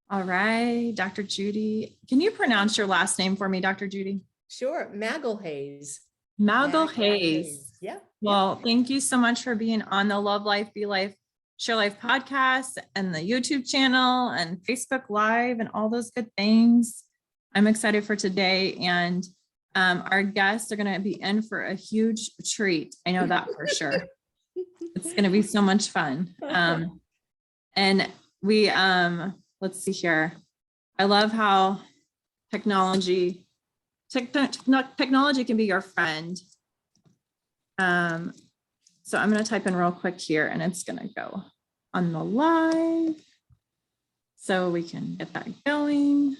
All right, Dr. Judy. Can you pronounce your last name for me, Dr. Judy? Sure. Magalhaes. Magalhaes. Yeah. Yeah. Well, thank you so much for being on the Love Life, Be Life, Share Life podcast and the YouTube channel and Facebook Live and all those good things. I'm excited for today. And our guests are going to be in for a huge treat. I know that for sure. It's going to be so much fun. And we, let's see here. I love how technology can be your friend. So I'm going to type in real quick here and it's going to go on the live so we can get that going.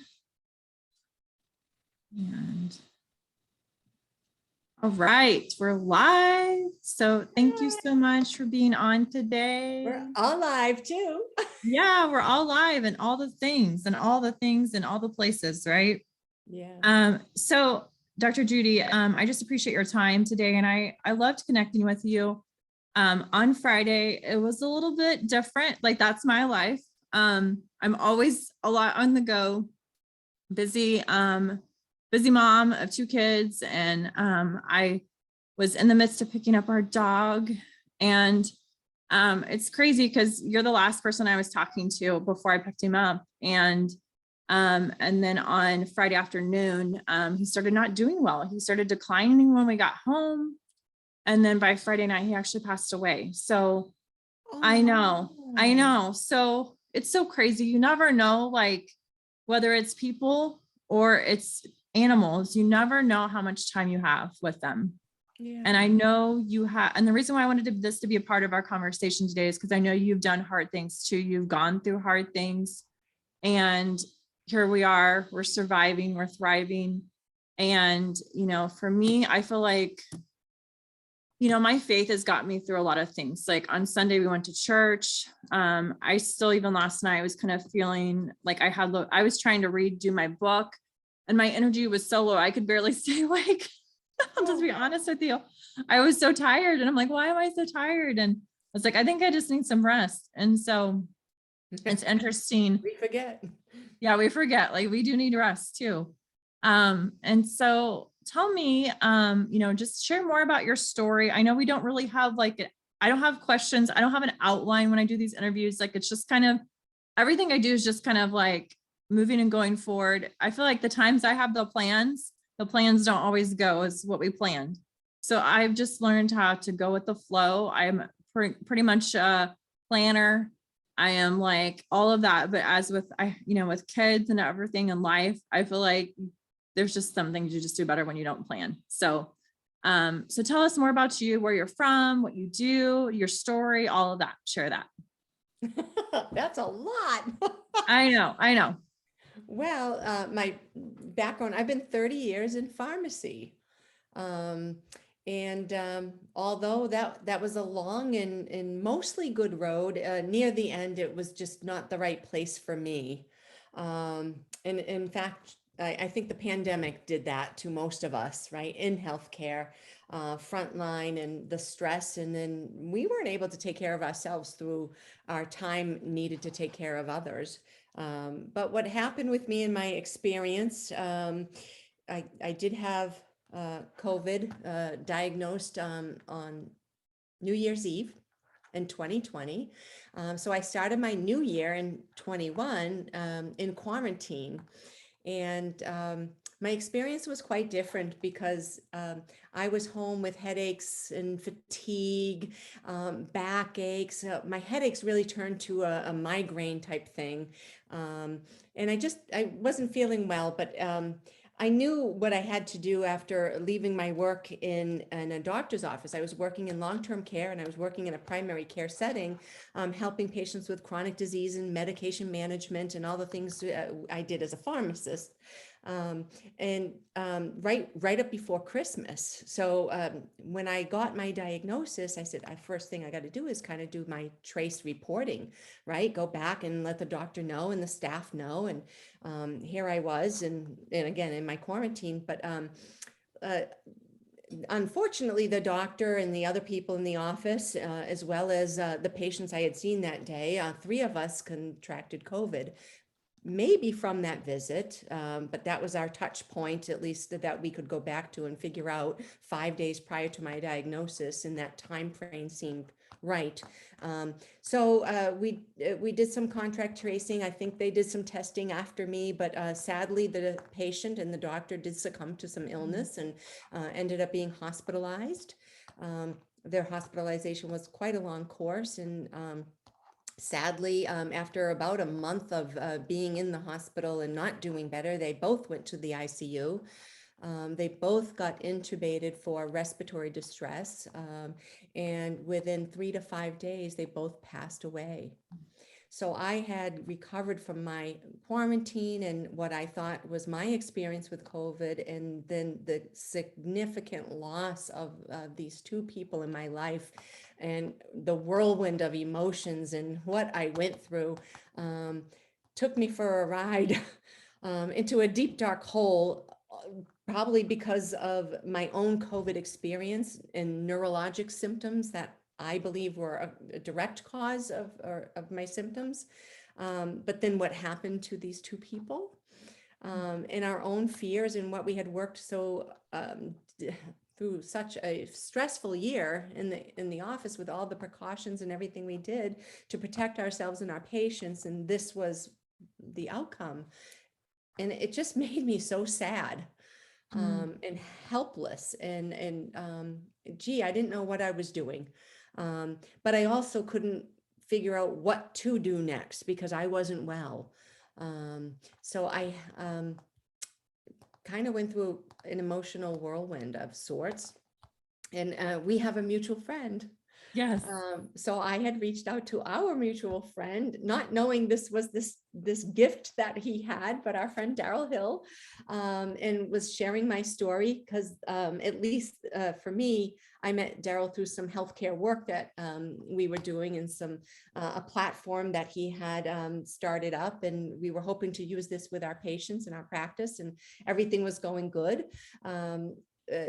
And all right, we're live. So thank you so much for being on today. We're all live too. Yeah, we're all live and all the things and all the places, right? Yeah. So Dr. Judy, I just appreciate your time today. And I loved connecting with you. On Friday, it was a little bit different. Like that's my life. I'm always a lot on the go, busy mom of 2 kids. And I was in the midst of picking up our dog. And it's crazy because you're the last person I was talking to before I picked him up. And then on Friday afternoon, he started not doing well. He started declining when we got home. And then by Friday night, he actually passed away. So I know. So it's so crazy. You never know, like whether it's people or it's animals, you never know how much time you have with them. Yeah. And I know you have, and the reason why I wanted this to be a part of our conversation today is because I know you've done hard things too. You've gone through hard things and here we are, we're surviving, we're thriving. And, for me, I feel like, my faith has got me through a lot of things. Like on Sunday, we went to church. I still, even last night, I was kind of feeling like I was trying to do my book and my energy was so low. I could barely stay awake. I'll just be honest with you. I was so tired and I'm like, why am I so tired? And I was like, I think I just need some rest. And so it's interesting. We forget. Yeah, we forget. Like we do need rest too. And so tell me, just share more about your story. I know we don't really have I don't have questions. I don't have an outline when I do these interviews. Like it's just kind of, everything I do is just kind of like moving and going forward. I feel like the times I have the plans don't always go as what we planned. So I've just learned how to go with the flow. I'm pretty much a planner. I am like all of that, but as with with kids and everything in life, I feel like there's just some things you just do better when you don't plan. So, so tell us more about you, where you're from, what you do, your story, all of that. Share that. That's a lot. I know. Well, my background, I've been 30 years in pharmacy. Although that was a long and mostly good road, near the end, it was just not the right place for me. And in fact, I think the pandemic did that to most of us, right? In healthcare, frontline and the stress. And then we weren't able to take care of ourselves through our time needed to take care of others. But what happened with me in my experience, I did have COVID diagnosed on New Year's Eve in 2020. So I started my new year in 21 in quarantine. And my experience was quite different because I was home with headaches and fatigue, backaches. My headaches really turned to a migraine type thing. And I wasn't feeling well, but I knew what I had to do after leaving my work in a doctor's office. I was working in long-term care and I was working in a primary care setting, helping patients with chronic disease and medication management and all the things I did as a pharmacist. Right up before Christmas. So when I got my diagnosis, I said, first thing I got to do is kind of do my trace reporting, right? Go back and let the doctor know and the staff know. And here I was, and again, in my quarantine, but unfortunately, the doctor and the other people in the office, as well as the patients I had seen that day, 3 of us contracted COVID. maybe from that visit, but that was our touch point, at least that we could go back to and figure out 5 days prior to my diagnosis, and that time frame seemed right. We did some contract tracing. I think they did some testing after me, but sadly, the patient and the doctor did succumb to some illness and ended up being hospitalized. Their hospitalization was quite a long course, and sadly, after about a month of being in the hospital and not doing better, they both went to the ICU. They both got intubated for respiratory distress, and within 3 to 5 days, they both passed away. So I had recovered from my quarantine and what I thought was my experience with COVID, and then the significant loss of these two people in my life, and the whirlwind of emotions and what I went through took me for a ride into a deep, dark hole, probably because of my own COVID experience and neurologic symptoms that I believe were a direct cause of my symptoms. But then what happened to these two people, and our own fears, and what we had worked so through such a stressful year in the office with all the precautions and everything we did to protect ourselves and our patients, and this was the outcome. And it just made me so sad and helpless, and gee, I didn't know what I was doing. But I also couldn't figure out what to do next because I wasn't well. So I kind of went through an emotional whirlwind of sorts. And we have a mutual friend. Yes. So I had reached out to our mutual friend, not knowing this was this gift that he had, but our friend Daryl Hill, and was sharing my story because at least for me, I met Daryl through some healthcare work that we were doing, and some a platform that he had started up, and we were hoping to use this with our patients in our practice, and everything was going good.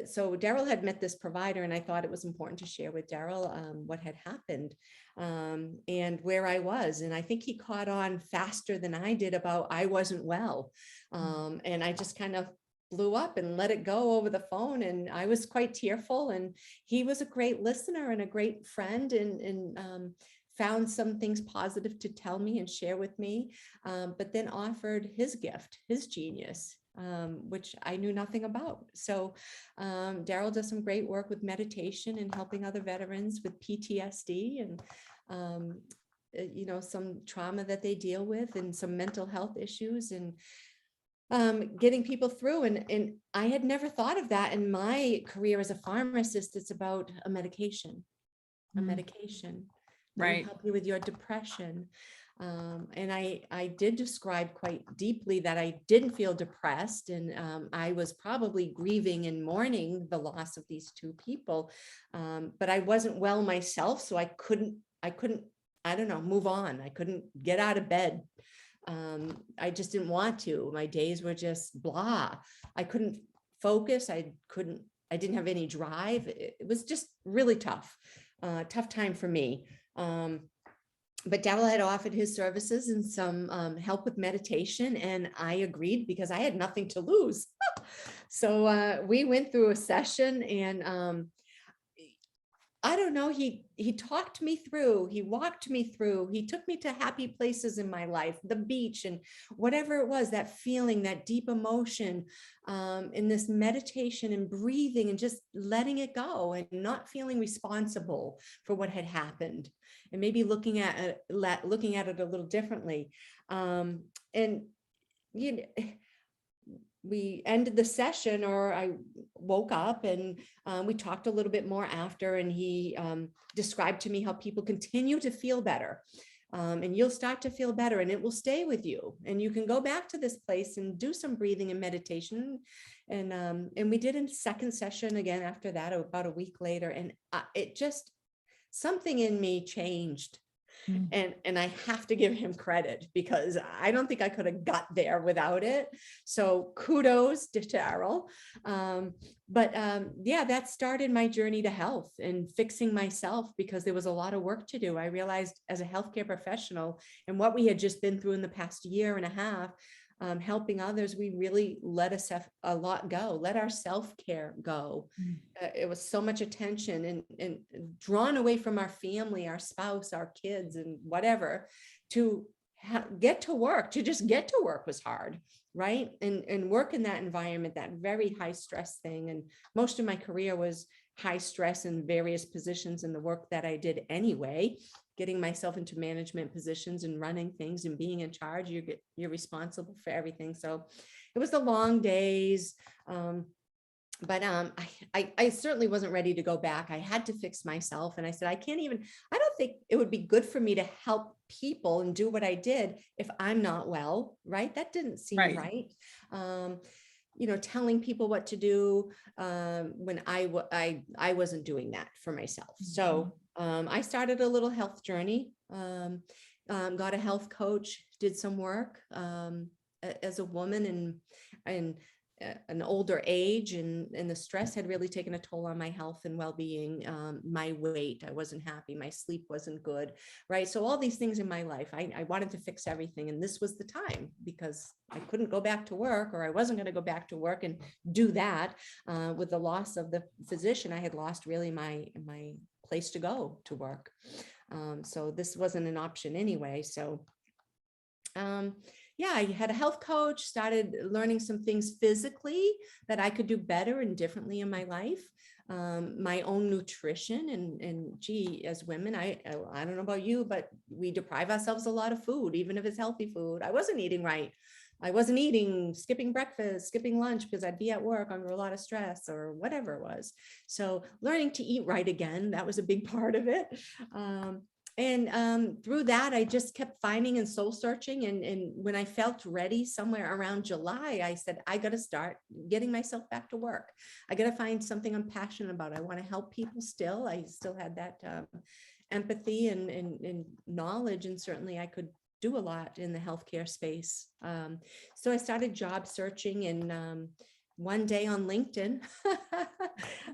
So Daryl had met this provider, and I thought it was important to share with Daryl what had happened and where I was. And I think he caught on faster than I did about I wasn't well. And I just kind of blew up and let it go over the phone. And I was quite tearful. And he was a great listener and a great friend, and found some things positive to tell me and share with me, but then offered his gift, his genius, which I knew nothing about. So Daryl does some great work with meditation and helping other veterans with PTSD and some trauma that they deal with, and some mental health issues, and getting people through. And I had never thought of that in my career as a pharmacist. It's about a medication that will Right. help you with your depression. And I did describe quite deeply that I didn't feel depressed, and I was probably grieving and mourning the loss of these two people, but I wasn't well myself, so I couldn't, I don't know, move on. I couldn't get out of bed. I just didn't want to. My days were just blah. I couldn't focus. I didn't have any drive. It was just really tough time for me. But Daryl had offered his services and some help with meditation, and I agreed because I had nothing to lose. So we went through a session, and I don't know, he talked me through, he walked me through, he took me to happy places in my life, the beach and whatever it was, that feeling, that deep emotion, in this meditation and breathing and just letting it go and not feeling responsible for what had happened, and maybe looking at it a little differently. And we ended the session, or I woke up, and we talked a little bit more after, and he described to me how people continue to feel better, and you'll start to feel better, and it will stay with you, and you can go back to this place and do some breathing and meditation. And we did a second session again after that, about a week later, and it just, something in me changed. Mm. And I have to give him credit because I don't think I could have got there without it. So kudos to Errol. Yeah, that started my journey to health and fixing myself because there was a lot of work to do. I realized as a healthcare professional and what we had just been through in the past year and a half, helping others, we really let us have a lot go, let our self-care go. Mm. It was so much attention and drawn away from our family, our spouse, our kids, and whatever, to get to work, to just get to work was hard, right? And work in that environment, that very high stress thing. And most of my career was high stress in various positions in the work that I did anyway, getting myself into management positions and running things and being in charge. You're responsible for everything. So it was the long days. I certainly wasn't ready to go back. I had to fix myself. And I said, I don't think it would be good for me to help people and do what I did if I'm not well, right? That didn't seem right. Telling people what to do when I wasn't doing that for myself. So I started a little health journey, got a health coach, did some work as a woman and an older age, and the stress had really taken a toll on my health and well-being. My weight, I wasn't happy, my sleep wasn't good, right? So all these things in my life, I wanted to fix everything, and this was the time because I couldn't go back to work, or I wasn't going to go back to work and do that. With the loss of the physician, I had lost really my place to go to work. So this wasn't an option anyway. So yeah, I had a health coach, started learning some things physically that I could do better and differently in my life. My own nutrition and gee, as women, I don't know about you, but we deprive ourselves a lot of food, even if it's healthy food. I wasn't eating right. I wasn't eating, skipping breakfast, skipping lunch because I'd be at work under a lot of stress or whatever it was. So learning to eat right again, that was a big part of it. Through that, I just kept finding and soul searching. And when I felt ready somewhere around July, I said, I got to start getting myself back to work. I got to find something I'm passionate about. I want to help people still. I still had that empathy and knowledge. And certainly I could do a lot in the healthcare space. So I started job searching, and one day on LinkedIn.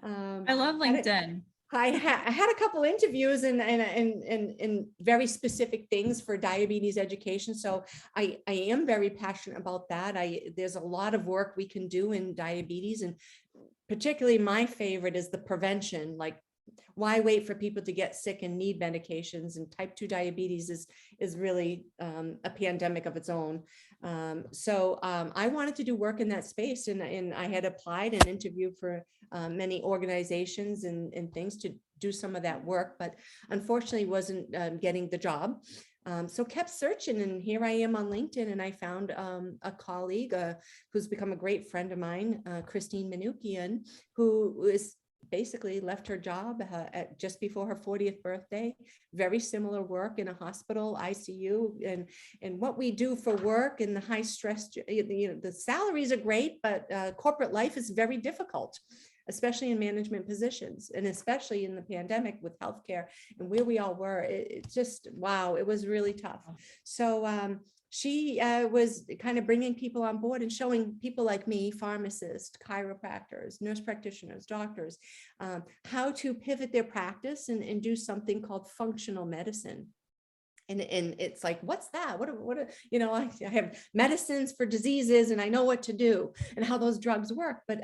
I love LinkedIn. I had a couple interviews and very specific things for diabetes education. So I am very passionate about that. There's a lot of work we can do in diabetes, and particularly my favorite is the prevention. Like, why wait for people to get sick and need medications? And type 2 diabetes is really a pandemic of its own. So I wanted to do work in that space, and I had applied and interviewed for many organizations and things to do some of that work, but unfortunately wasn't getting the job. So kept searching, and here I am on LinkedIn, and I found a colleague who's become a great friend of mine, Christine Manukian, who is basically left her job just before her 40th birthday. Very similar work in a hospital, ICU, and what we do for work in the high stress, the salaries are great, but corporate life is very difficult, especially in management positions, and especially in the pandemic with healthcare and where we all were. It just, wow, it was really tough. So she was kind of bringing people on board and showing people like me, pharmacists, chiropractors, nurse practitioners, doctors, how to pivot their practice and do something called functional medicine. And it's like, what's that? I have medicines for diseases and I know what to do and how those drugs work, but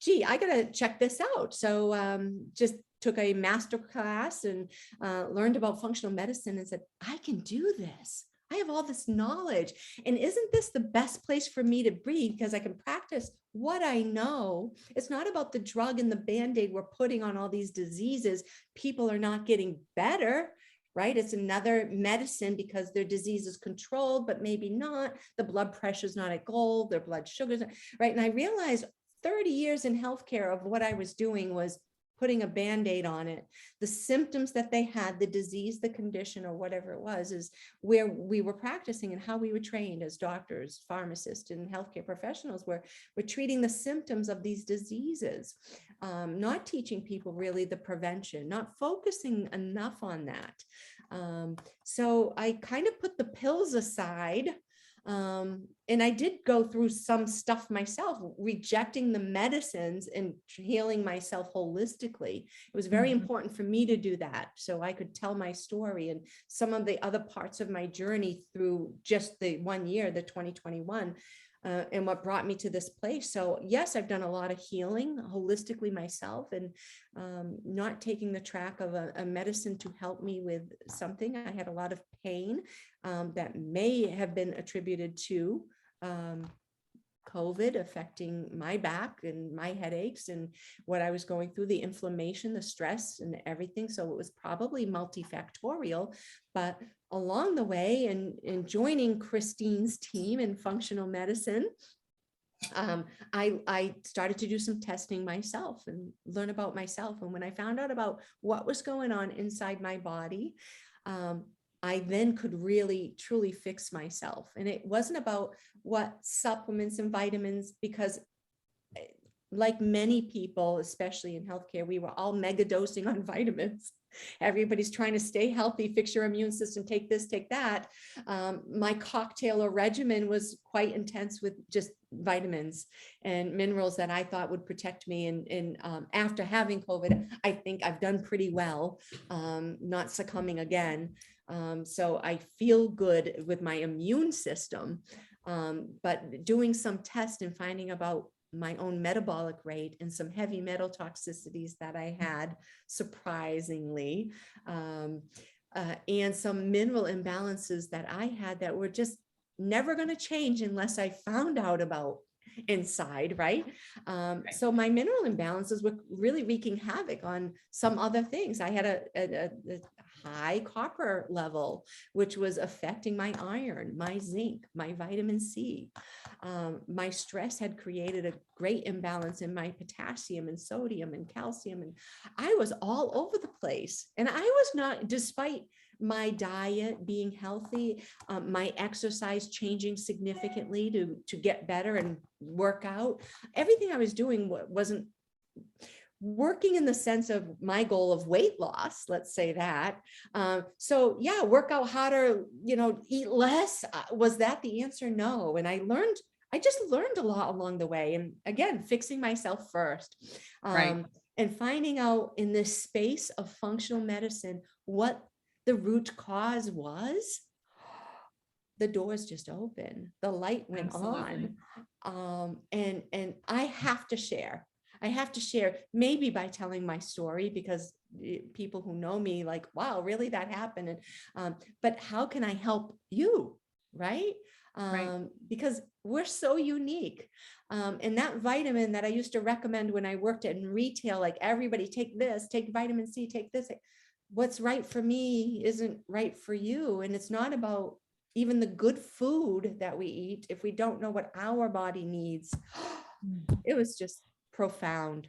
gee, I got to check this out. So just took a master class and learned about functional medicine and said, I can do this. I have all this knowledge. And isn't this the best place for me to be? Because I can practice what I know. It's not about the drug and the Band-Aid we're putting on all these diseases. People are not getting better, right? It's another medicine because their disease is controlled, but maybe not. The blood pressure is not at goal, their blood sugars, right? And I realized 30 years in healthcare of what I was doing was putting a Band-Aid on it. The symptoms that they had, the disease, the condition, or whatever it was, is where we were practicing and how we were trained as doctors, pharmacists, and healthcare professionals. We're treating the symptoms of these diseases, not teaching people really the prevention, not focusing enough on that. So I kind of put the pills aside. And I did go through some stuff myself, rejecting the medicines and healing myself holistically. It was very Mhm. important for me to do that so I could tell my story and some of the other parts of my journey through just the 1 year, the 2021. And what brought me to this place. So yes, I've done a lot of healing holistically myself, and not taking the track of a medicine to help me with something. I had a lot of pain that may have been attributed to um, COVID affecting my back and my headaches and what I was going through, the inflammation, the stress and everything. So it was probably multifactorial, but along the way in joining Christine's team in functional medicine, I started to do some testing myself and learn about myself. And when I found out about what was going on inside my body, I then could really truly fix myself. And it wasn't about what supplements and vitamins, because like many people, especially in healthcare, we were all mega dosing on vitamins. Everybody's trying to stay healthy, fix your immune system, take this, take that. My cocktail or regimen was quite intense with just vitamins and minerals that I thought would protect me. And after having COVID, I think I've done pretty well, not succumbing again. So I feel good with my immune system. But doing some tests and finding about my own metabolic rate and some heavy metal toxicities that I had, surprisingly, and some mineral imbalances that I had that were just never going to change unless I found out about inside, right? So my mineral imbalances were really wreaking havoc on some other things. I had a high copper level, which was affecting my iron, my zinc, my vitamin C. My stress had created a great imbalance in my potassium and sodium and calcium. And I was all over the place. And I was not, despite my diet being healthy, my exercise changing significantly to get better and work out. Everything I was doing wasn't working in the sense of my goal of weight loss, let's say that. So yeah, work out harder, eat less. Was that the answer? No. And I just learned a lot along the way. And again, fixing myself first. Right. And finding out in this space of functional medicine what the root cause was, the doors just open, the light went Absolutely. on. And I have to share. I have to share, maybe by telling my story, because people who know me like, wow, really that happened. And but how can I help you? Right. Right. Because we're so unique. And that vitamin that I used to recommend when I worked in retail, like everybody take this, take vitamin C, take this. What's right for me isn't right for you. And it's not about even the good food that we eat if we don't know what our body needs. It was just profound.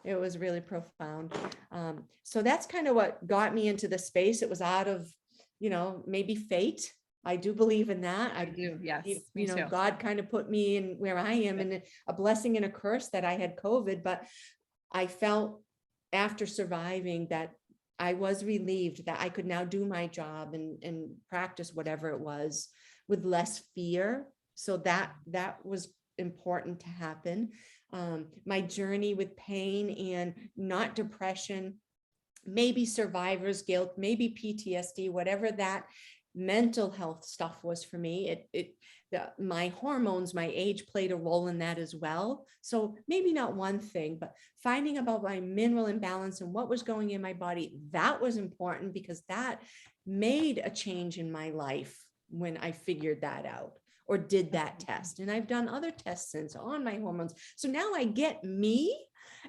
It was really profound. So that's kind of what got me into the space. It was out of, maybe fate. I do believe in that. I do. Yes. Me too. God kind of put me in where I am, and a blessing and a curse that I had COVID. But I felt after surviving that I was relieved that I could now do my job and practice whatever it was with less fear. So that was important to happen. My journey with pain and not depression, maybe survivor's guilt, maybe PTSD, whatever that mental health stuff was for me. My hormones, my age played a role in that as well. So maybe not one thing, but finding about my mineral imbalance and what was going in my body, that was important, because that made a change in my life when I figured that out or did that test. And I've done other tests since on my hormones. So now I get me,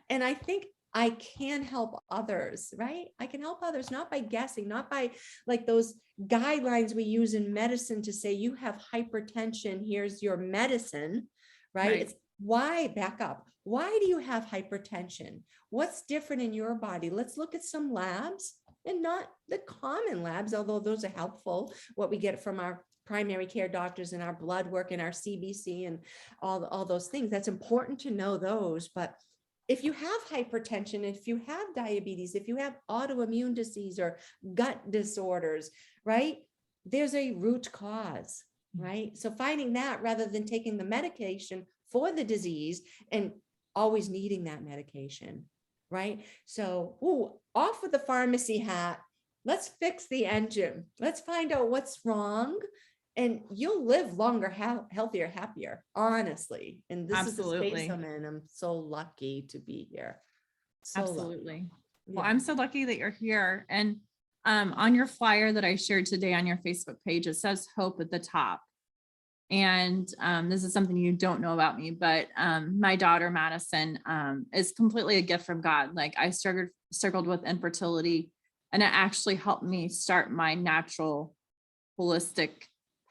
and I think I can help others, right? I can help others, not by guessing, not by like those guidelines we use in medicine to say you have hypertension, here's your medicine, right? It's why, back up. Why do you have hypertension? What's different in your body? Let's look at some labs, and not the common labs, although those are helpful, what we get from our primary care doctors and our blood work and our CBC and all those things. That's important to know those, but if you have hypertension, if you have diabetes, if you have autoimmune disease or gut disorders, right? There's a root cause, right? So finding that rather than taking the medication for the disease and always needing that medication, right? So, off with the pharmacy hat. Let's fix the engine. Let's find out what's wrong, and you'll live longer, healthier, happier, honestly. And this is the space Absolutely. I'm in. I'm so lucky to be here. So lucky. Absolutely. Well, Yeah. I'm so lucky that you're here. And on your flyer that I shared today on your Facebook page, it says hope at the top. And this is something you don't know about me, but my daughter Madison is completely a gift from God. Like I struggled with infertility, and it actually helped me start my natural holistic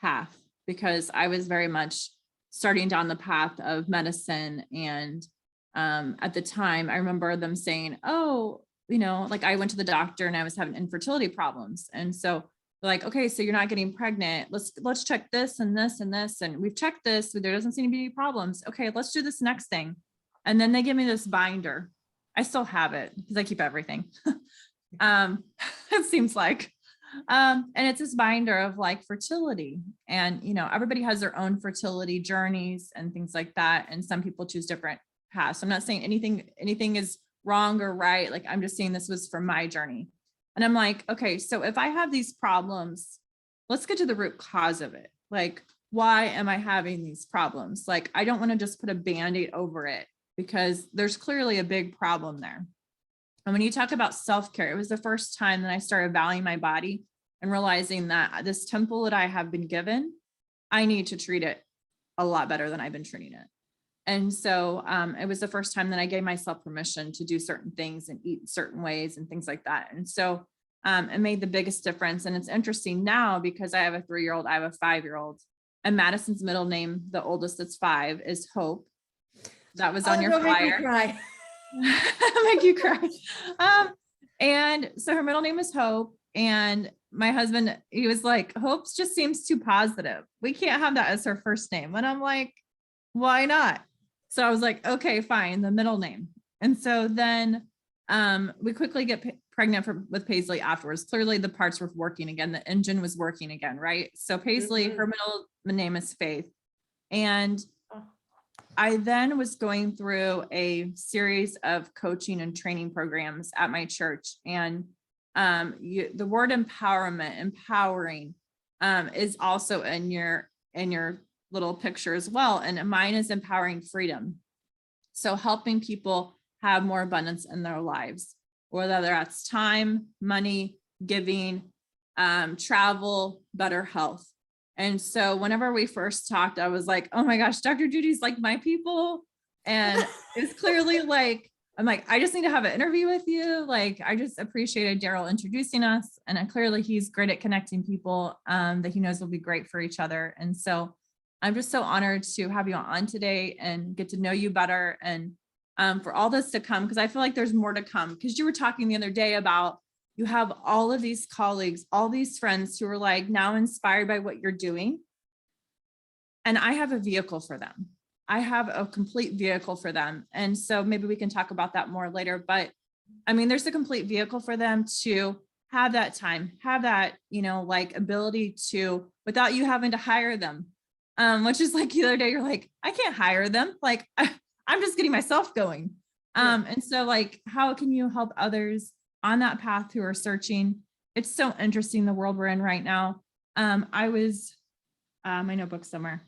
path, because I was very much starting down the path of medicine. And at the time, I remember them saying, oh, like I went to the doctor and I was having infertility problems. And so they're like, okay, so you're not getting pregnant. Let's check this and this and this. And we've checked this, but there doesn't seem to be any problems. Okay, let's do this next thing. And then they give me this binder. I still have it because I keep everything. It seems like. And it's this binder of like fertility. And, everybody has their own fertility journeys and things like that. And some people choose different paths. I'm not saying anything is wrong or right. Like, I'm just saying this was for my journey. And I'm like, okay, so if I have these problems, let's get to the root cause of it. Like, why am I having these problems? Like, I don't want to just put a Band-Aid over it, because there's clearly a big problem there. And when you talk about self-care, it was the first time that I started valuing my body and realizing that this temple that I have been given, I need to treat it a lot better than I've been treating it. And so it was the first time that I gave myself permission to do certain things and eat certain ways and things like that. And so it made the biggest difference. And it's interesting now because I have a 3-year-old, I have a 5-year-old, and Madison's middle name, the oldest that's 5, is Hope. That was on your flyer. Make me cry. Make you cry. And so her middle name is Hope. And my husband, he was like, Hope just seems too positive. We can't have that as her first name. And I'm like, why not? So I was like, okay, fine, the middle name. And so then we quickly get pregnant with Paisley afterwards. Clearly the parts were working again. The engine was working again, right? So Paisley, her middle name is Faith. And I then was going through a series of coaching and training programs at my church. And the word empowerment, empowering, is also in your little picture as well. And mine is empowering freedom. So helping people have more abundance in their lives, whether that's time, money, giving, travel, better health. And so whenever we first talked, I was like, oh my gosh, Dr. Judy's like my people. And it's clearly like, I'm like, I just need to have an interview with you. Like, I just appreciated Daryl introducing us. And clearly he's great at connecting people that he knows will be great for each other. And so I'm just so honored to have you on today and get to know you better. And for all this to come, because I feel like there's more to come, because you were talking the other day about you have all of these colleagues, all these friends who are like now inspired by what you're doing. And I have a vehicle for them. I have a complete vehicle for them. And so maybe we can talk about that more later. But I mean, there's a complete vehicle for them to have that time, have that, like ability to, without you having to hire them. Which is like the other day, you're like, I can't hire them. Like, I'm just getting myself going. And so like, how can you help others on that path who are searching? It's so interesting, the world we're in right now. I was, my notebook somewhere.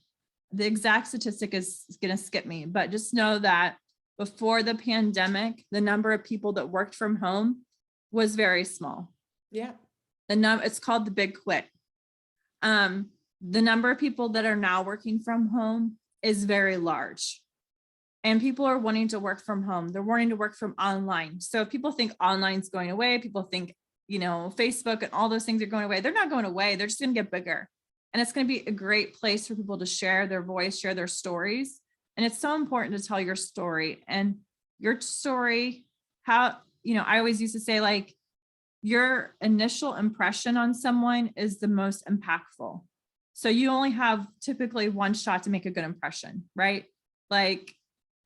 The exact statistic is going to skip me, but just know that before the pandemic, the number of people that worked from home was very small. Yeah. It's called the big quit. The number of people that are now working from home is very large, and people are wanting to work from home. They're wanting to work from online. So if people think online's going away, people think, Facebook and all those things are going away. They're not going away. They're just going to get bigger. And it's going to be a great place for people to share their voice, share their stories. And it's so important to tell your story, and your story, how, I always used to say, like, your initial impression on someone is the most impactful. So you only have typically one shot to make a good impression, right? Like,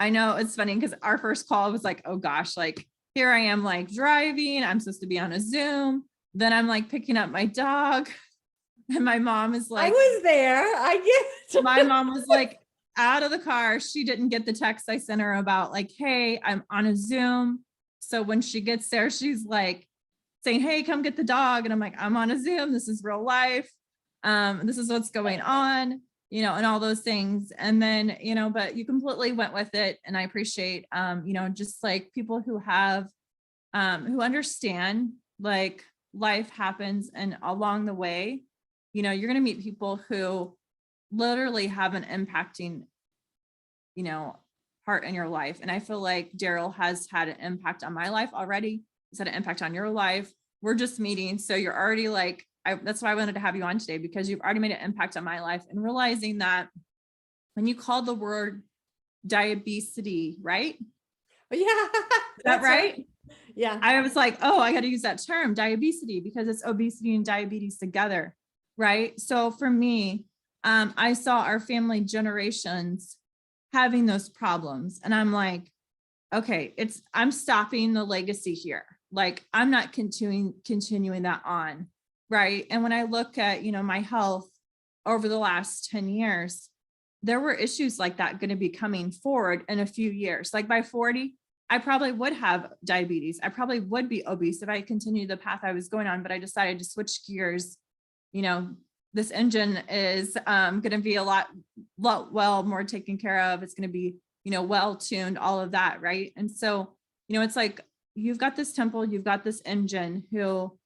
I know it's funny because our first call was like, oh gosh, like here I am like driving. I'm supposed to be on a Zoom. Then I'm like picking up my dog. And my mom is I like, was there. I get my mom was like out of the car. She didn't get the text I sent her about like, hey, I'm on a Zoom. So when she gets there, she's like saying, hey, come get the dog. And I'm like, I'm on a Zoom. This is real life. This is what's going on, you know, and all those things. And then, you know, but you completely went with it. And I appreciate, you know, just like people who have, who understand like life happens and along the way, you know, you're going to meet people who literally have an impacting, you know, part in your life. And I feel like Daryl has had an impact on my life already. He's had an impact on your life. We're just meeting. So you're already like, that's why I wanted to have you on today, because you've already made an impact on my life, and realizing that when you called the word diabetes, right? yeah. Is that right? Yeah. I was like, oh, I got to use that term diabetes because it's obesity and diabetes together. Right. So for me, I saw our family generations having those problems. And I'm like, okay, I'm stopping the legacy here. Like I'm not continuing that on. Right. And when I look at, you know, my health over the last 10 years, there were issues like that going to be coming forward in a few years. Like by 40, I probably would have diabetes. I probably would be obese if I continued the path I was going on, but I decided to switch gears. You know, this engine is going to be a lot well more taken care of. It's going to be, you know, well tuned, all of that, right? And so, you know, it's like you've got this temple, you've got this engine who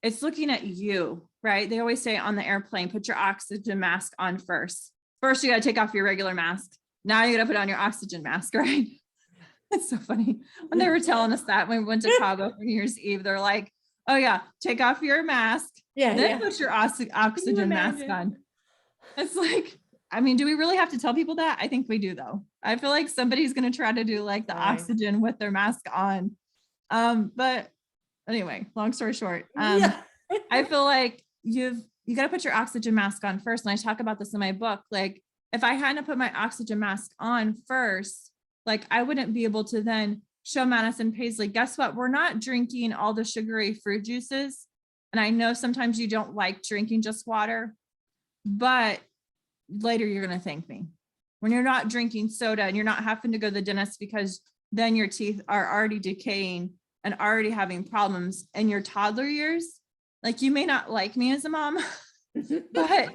it's looking at you, right? They always say on the airplane, put your oxygen mask on first. First, you got to take off your regular mask. Now you got to put on your oxygen mask, right? It's so funny when they were telling us that when we went to Cabo for New Year's Eve. They're like, "Oh yeah, take off your mask, Yeah. then Yeah. put your oxygen mask on." It's like, I mean, do we really have to tell people that? I think we do, though. I feel like somebody's going to try to do like the Right. oxygen with their mask on. But anyway, long story short, Yeah. I feel like you got to put your oxygen mask on first. And I talk about this in my book. Like if I hadn't put my oxygen mask on first, like I wouldn't be able to then show Madison Paisley, guess what? We're not drinking all the sugary fruit juices. And I know sometimes you don't like drinking just water, but later you're going to thank me. When you're not drinking soda and you're not having to go to the dentist because then your teeth are already decaying and already having problems in your toddler years. Like you may not like me as a mom, but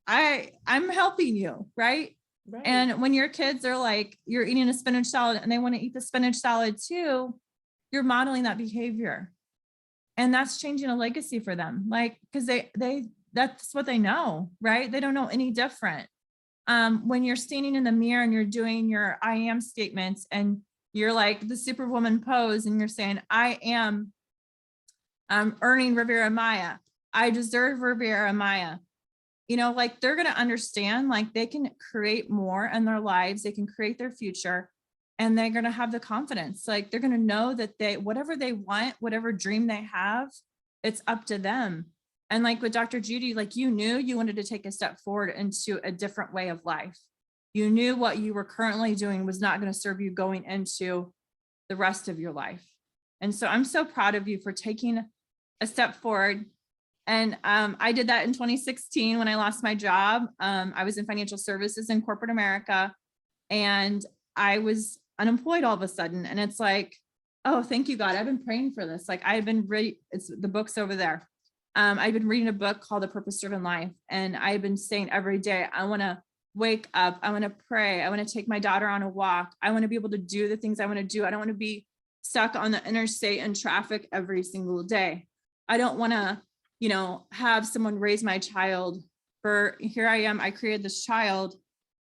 I'm helping you, right? Right. And when your kids are like, you're eating a spinach salad and they want to eat the spinach salad too, you're modeling that behavior. And that's changing a legacy for them. Like, because that's what they know, right? They don't know any different. When you're standing in the mirror and you're doing your I am statements and you're like the superwoman pose and you're saying, I am earning Rivera Maya. I deserve Rivera Maya. You know, like they're going to understand, like they can create more in their lives. They can create their future and they're going to have the confidence. Like they're going to know that whatever they want, whatever dream they have, it's up to them. And like with Dr. Judy, like you knew you wanted to take a step forward into a different way of life. You knew what you were currently doing was not going to serve you going into the rest of your life. And so I'm so proud of you for taking a step forward. And I did that in 2016 when I lost my job. I was in financial services in corporate America and I was unemployed all of a sudden. And it's like, oh, thank you, God. I've been praying for this. Like I've been it's the book's over there. I've been reading a book called The Purpose Driven Life. And I've been saying every day, I want to wake up. I want to pray. I want to take my daughter on a walk. I want to be able to do the things I want to do. I don't want to be stuck on the interstate in traffic every single day. I don't want to, you know, have someone raise my child for here I am. I created this child.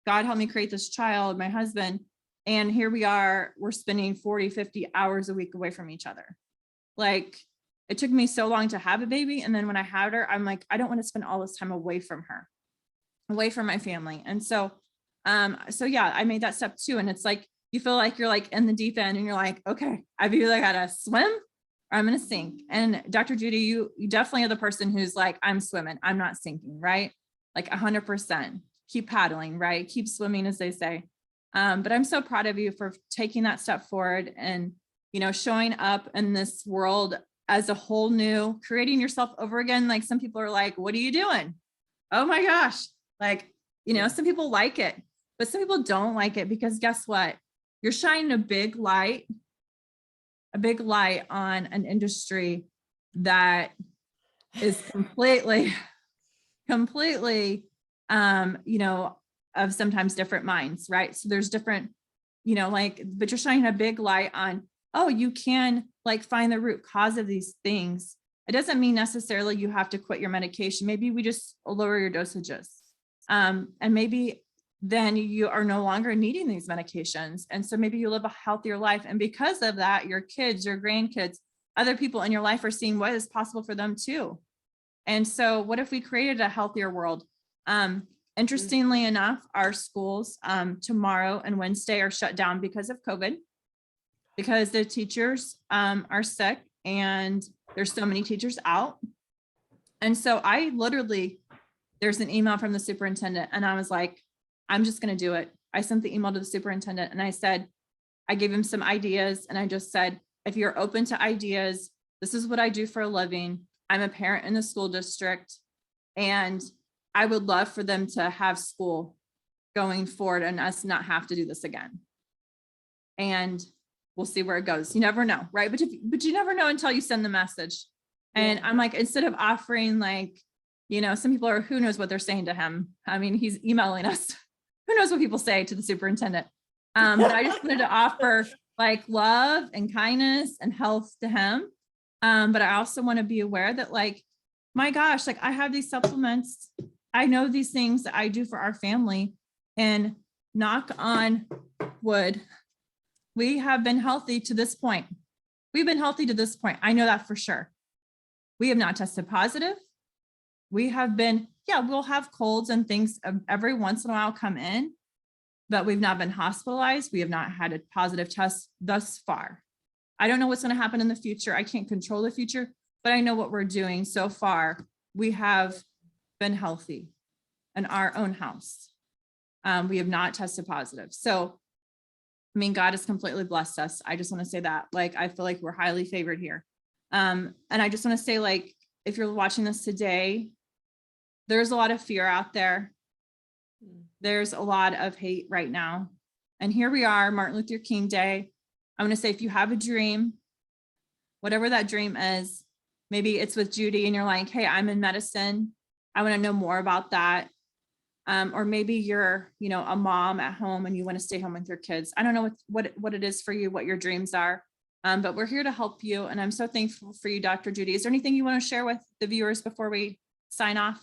God helped me create this child, my husband. And here we are, we're spending 40, 50 hours a week away from each other. Like it took me so long to have a baby. And then when I had her, I'm like, I don't want to spend all this time away from her, away from my family. And so yeah, I made that step too. And it's like, you feel like you're like in the deep end and you're like, okay, I've either got to swim or I'm going to sink. And Dr. Judy, you definitely are the person who's like, I'm swimming, I'm not sinking, right? Like 100%. Keep paddling, right? Keep swimming, as they say. But I'm so proud of you for taking that step forward and, showing up in this world as a whole new, creating yourself over again. Like some people are like, what are you doing? Oh my gosh. Like, some people like it, but some people don't like it because guess what? You're shining a big light on an industry that is completely, of sometimes different minds, right? So there's different, but you're shining a big light on, oh, you can like find the root cause of these things. It doesn't mean necessarily you have to quit your medication. Maybe we just lower your dosages. And maybe then you are no longer needing these medications. And so maybe you live a healthier life. And because of that, your kids, your grandkids, other people in your life are seeing what is possible for them too. And so what if we created a healthier world? Interestingly enough, our schools tomorrow and Wednesday are shut down because of COVID, because the teachers are sick and there's so many teachers out. And so there's an email from the superintendent and I was like, I'm just going to do it. I sent the email to the superintendent and I gave him some ideas and I just said, if you're open to ideas, this is what I do for a living. I'm a parent in the school district and I would love for them to have school going forward and us not have to do this again. And we'll see where it goes. You never know, right? But you never know until you send the message. And I'm like, instead of offering like, some people are, who knows what they're saying to him. I mean, he's emailing us. Who knows what people say to the superintendent? But I just wanted to offer like love and kindness and health to him. But I also want to be aware that like, my gosh, like I have these supplements. I know these things that I do for our family and knock on wood. We have been healthy to this point. We've been healthy to this point. I know that for sure. We have not tested positive. We have been, we'll have colds and things every once in a while come in, but we've not been hospitalized. We have not had a positive test thus far. I don't know what's going to happen in the future. I can't control the future, but I know what we're doing so far. We have been healthy in our own house. We have not tested positive. So, I mean, God has completely blessed us. I just want to say that, like, I feel like we're highly favored here. And I just want to say, like, if you're watching this today, there's a lot of fear out there. There's a lot of hate right now. And here we are, Martin Luther King Day. I'm going to say, if you have a dream, whatever that dream is, maybe it's with Judy and you're like, hey, I'm in medicine. I want to know more about that. Or maybe you're, a mom at home and you want to stay home with your kids. I don't know what it is for you, what your dreams are, but we're here to help you. And I'm so thankful for you, Dr. Judy. Is there anything you want to share with the viewers before we sign off?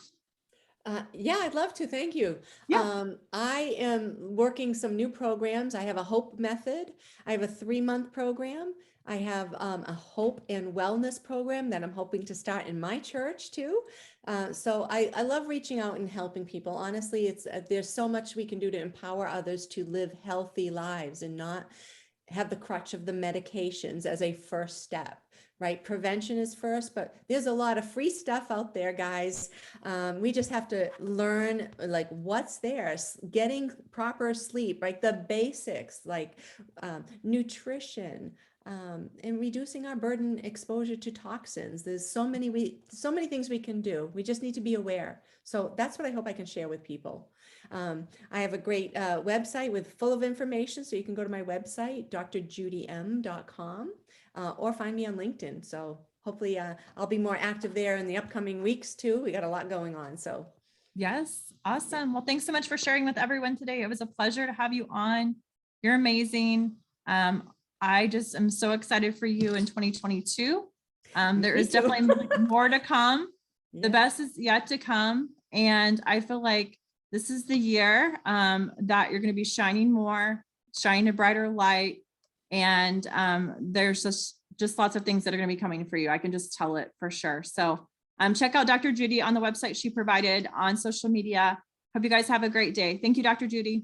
I'd love to. Thank you. Yeah. I am working some new programs. I have a Hope Method. I have a 3-month program. I have a Hope and Wellness program that I'm hoping to start in my church too. So I love reaching out and helping people. Honestly, there's so much we can do to empower others to live healthy lives and not have the crutch of the medications as a first step. Right? Prevention is first, but there's a lot of free stuff out there, guys. We just have to learn like what's there, getting proper sleep, right? The basics like nutrition, and reducing our burden exposure to toxins. There's so many things we can do. We just need to be aware. So that's what I hope I can share with people. I have a great website full of information. So you can go to my website, drjudym.com. Or find me on LinkedIn. So hopefully I'll be more active there in the upcoming weeks too. We got a lot going on. So yes. Awesome. Well, thanks so much for sharing with everyone today. It was a pleasure to have you on. You're amazing. I just am so excited for you in 2022. There is definitely more to come. Yeah. The best is yet to come. And I feel like this is the year that you're going to be shining a brighter light. And there's just lots of things that are going to be coming for you. I can just tell it for sure. So check out Dr. Judy on the website she provided, on social media. Hope you guys have a great day. Thank you, Dr. Judy.